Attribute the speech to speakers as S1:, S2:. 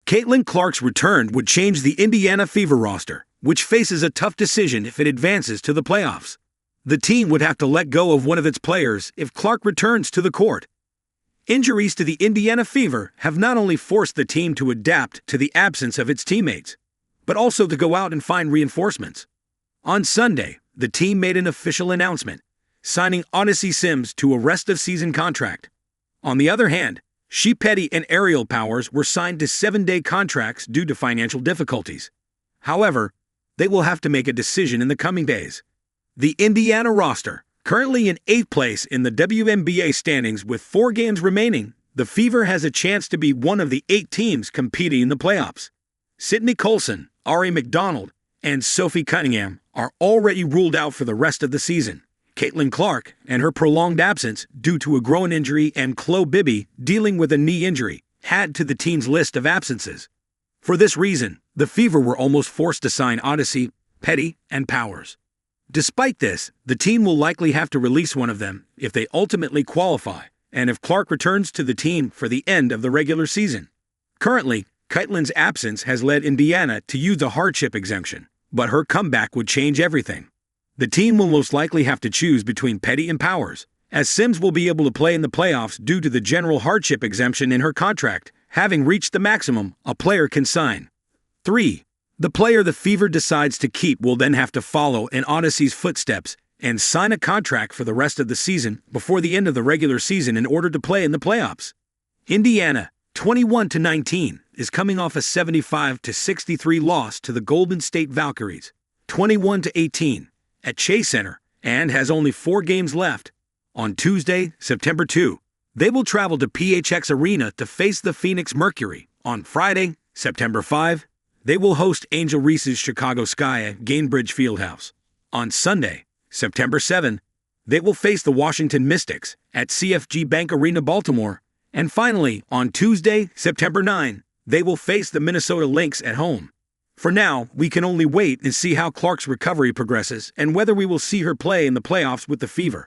S1: Caitlin Clark's return would change the Indiana Fever roster, which faces a tough decision if it advances to the playoffs. The team would have to let go of one of its players if Clark returns to the court. Injuries to the Indiana Fever have not only forced the team to adapt to the absence of its teammates, but also to go out and find reinforcements. On Sunday, the team made an official announcement, signing Odyssey Sims to a rest-of-season contract. On the other hand, Shey, Peddy, and Aerial Powers were signed to 7-day contracts due to financial difficulties. However, they will have to make a decision in the coming days. The Indiana roster, currently in 8th place in the WNBA standings with 4 games remaining, the Fever has a chance to be one of the 8 teams competing in the playoffs. Sydney Colson, Ari McDonald, and Sophie Cunningham are already ruled out for the rest of the season. Caitlin Clark and her prolonged absence due to a groin injury and Chloe Bibby dealing with a knee injury add to the team's list of absences. For this reason, the Fever were almost forced to sign Odyssey, Peddy, and Powers. Despite this, the team will likely have to release one of them if they ultimately qualify and if Clark returns to the team for the end of the regular season. Currently, Caitlin's absence has led Indiana to use a hardship exemption, but her comeback would change everything. The team will most likely have to choose between Peddy and Powers, as Sims will be able to play in the playoffs due to the general hardship exemption in her contract, having reached the maximum a player can sign. 3. The player the Fever decides to keep will then have to follow in Odyssey's footsteps and sign a contract for the rest of the season before the end of the regular season in order to play in the playoffs. Indiana, 21-19, is coming off a 75-63 loss to the Golden State Valkyries, 21-18, at Shey Center, and has only 4 games left. On Tuesday, September 2, they will travel to PHX Arena to face the Phoenix Mercury. On Friday, September 5, they will host Angel Reese's Chicago Sky at Gainbridge Fieldhouse. On Sunday, September 7, they will face the Washington Mystics at CFG Bank Arena, Baltimore. And finally, on Tuesday, September 9, they will face the Minnesota Lynx at home. For now, we can only wait and see how Clark's recovery progresses and whether we will see her play in the playoffs with the Fever.